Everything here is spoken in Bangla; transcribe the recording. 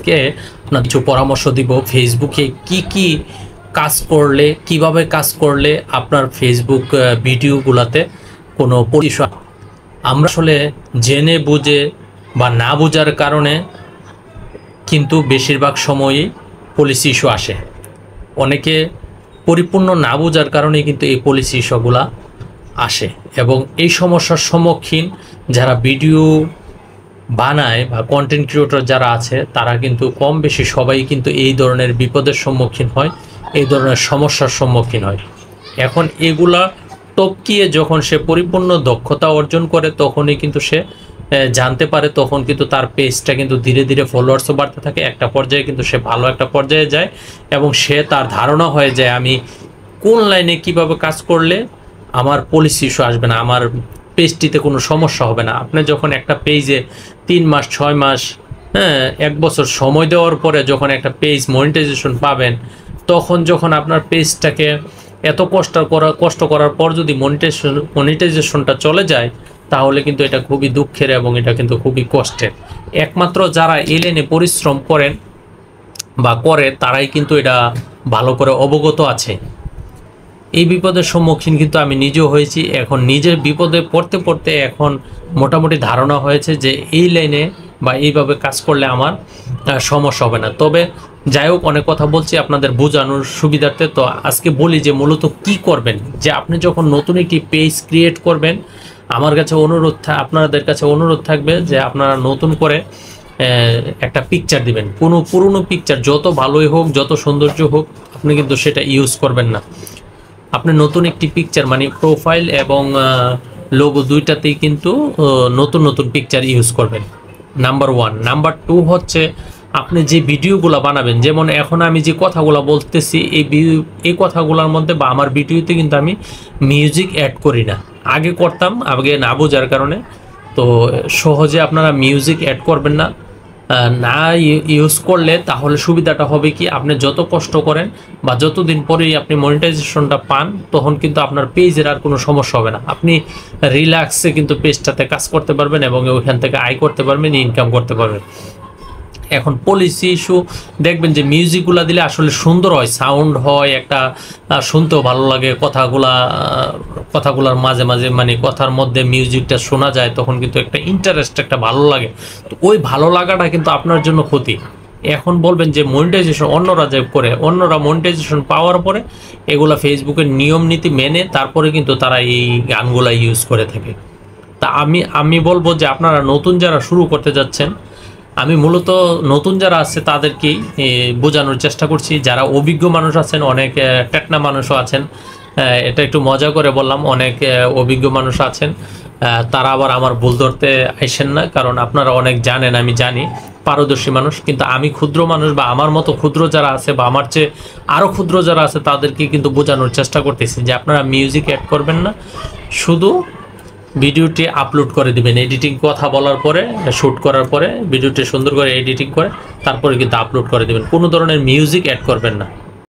আজকে আপনার কিছু পরামর্শ দিব ফেসবুকে কি কাজ করলে, কিভাবে কাজ করলে আপনার ফেসবুক ভিডিওগুলোতে কোনো পরিষেবা আমরা আসলে জেনে বুঝে বা না বোঝার কারণে কিন্তু বেশিরভাগ সময়ই পলিসি ইস্যু আসে। অনেকে পরিপূর্ণ না বোঝার কারণে কিন্তু এই পলিসি ইস্যুগুলা আসে এবং এই সমস্যার সম্মুখীন যারা ভিডিও বানায় বা কন্টেন্ট ক্রিয়েটর যারা আছে তারা কিন্তু কম বেশি সবাই কিন্তু এই ধরনের বিপদের সম্মুখীন হয়, এই ধরনের সমস্যার সম্মুখীন হয়। এখন এগুলা টপকিয়ে যখন সে পরিপূর্ণ দক্ষতা অর্জন করে তখনই কিন্তু সে জানতে পারে, তখন কিন্তু তার পেজটা কিন্তু ধীরে ধীরে ফলোয়ার্সও বাড়তে থাকে। একটা পর্যায়ে কিন্তু সে ভালো একটা পর্যায়ে যায় এবং সে তার ধারণা হয়ে যায় আমি কোন লাইনে কিভাবে কাজ করলে আমার পলিসি ইস্যু আসবে না, আমার পেজটিতে কোনো সমস্যা হবে না। আপনি যখন একটা পেজে 3 মাস 6 মাস 1 বছর সময় দেওয়ার পরে যখন একটা পেজ মনিটাইজেশন পাবেন, তখন যখন আপনার পেজটাকে এত কষ্ট করার পর যদি মনিটাইজেশনটা চলে যায় তাহলে কিন্তু এটা খুবই দুঃখের এবং এটা কিন্তু খুবই কষ্টের। একমাত্র যারা এই লাইনে পরিশ্রম করেন বা করে তারাই কিন্তু এটা ভালো করে অবগত আছে। এই বিপদের সম্মুখীন কিন্তু আমি নিজেও হয়েছি। এখন নিজের বিপদে পড়তে পড়তে এখন মোটামুটি ধারণা হয়েছে যে এই লাইনে বা এইভাবে কাজ করলে আমার সমস্যা হবে না। তবে যাই হোক, অনেক কথা বলছি আপনাদের বোঝানোর সুবিধার্থে। তো আজকে বলি যে মূলত কি করবেন, যে আপনি যখন নতুন একটি পেজ ক্রিয়েট করবেন, আমার কাছে আপনাদের কাছে অনুরোধ থাকবে যে আপনারা নতুন করে একটা পিকচার দিবেন। কোনো পুরনো পিকচার যত ভালোই হোক, যত সৌন্দর্য হোক, আপনি কিন্তু সেটা ইউজ করবেন না। আপনি নতুন একটি পিকচার মানে প্রোফাইল এবং লোগো দুইটাতেই কিন্তু নতুন পিকচার ইউজ করবেন, নাম্বার 1। নাম্বার 2 হচ্ছে আপনি যে ভিডিওগুলো বানাবেন, যেমন এখন আমি যে কথাগুলো বলতেছি এই কথাগুলোর মধ্যে বা আমার ভিডিওতে কিন্তু আমি মিউজিক অ্যাড করি না। আগে করতাম, আগে না বোঝার কারণে। তো সহজে আপনারা মিউজিক অ্যাড করবেন না। না ইউজ করলে তাহলে সুবিধাটা হবে কি, আপনি যত কষ্ট করেন বা যতদিন পরেই আপনি মনিটাইজেশনটা পান তখন কিন্তু আপনার পেজের আর কোনো সমস্যা হবে না। আপনি রিল্যাক্সে কিন্তু পেজটাতে কাজ করতে পারবেন এবং ওইখান থেকে আয় করতে পারবেন, ইনকাম করতে পারবেন। এখন পলিসি ইস্যু দেখবেন যে মিউজিকগুলো দিলে আসলে সুন্দর হয়, সাউন্ড হয়, একটা শুনতেও ভালো লাগে। কথাগুলার মাঝে মাঝে মানে কথার মধ্যে মিউজিকটা শোনা যায়, তখন কিন্তু একটা ইন্টারেস্ট, একটা ভালো লাগে। তো ওই ভালো লাগাটা কিন্তু আপনার জন্য ক্ষতি। এখন বলবেন যে মনিটাইজেশন অন্যরা যে করে, অন্যরা মনিটাইজেশন পাওয়ার পরে এগুলা ফেসবুকের নিয়ম নীতি মেনে তারপরে কিন্তু তারা এই গানগুলা ইউজ করে থাকে। তা আমি বলবো যে আপনারা নতুন যারা শুরু করতে যাচ্ছেন, আমি মূলত নতুন যারা আছে তাদেরকেই বোঝানোর চেষ্টা করছি। যারা অভিজ্ঞ মানুষ আছেন, অনেক টেকনা মানুষও আছেন, এটা একটু মজা করে বললাম, অনেক অভিজ্ঞ মানুষ আছেন, তারা আবার আমার ভুল ধরতে আইসেন না, কারণ আপনারা অনেক জানেন, আমি জানি, পারদর্শী মানুষ। কিন্তু আমি ক্ষুদ্র মানুষ বা আমার মতো ক্ষুদ্র যারা আছে বা আমার চেয়ে আরও ক্ষুদ্র যারা আছে তাদেরকে কিন্তু বোঝানোর চেষ্টা করতেছি যে আপনারা মিউজিক অ্যাড করবেন না, শুধু ভিডিওটি আপলোড করে দিবেন। এডিটিং কথা বলার পরে, শ্যুট করার পরে ভিডিওটি সুন্দর করে এডিটিং করে তারপরে কিন্তু আপলোড করে দিবেন। কোনো ধরনের মিউজিক অ্যাড করবেন না।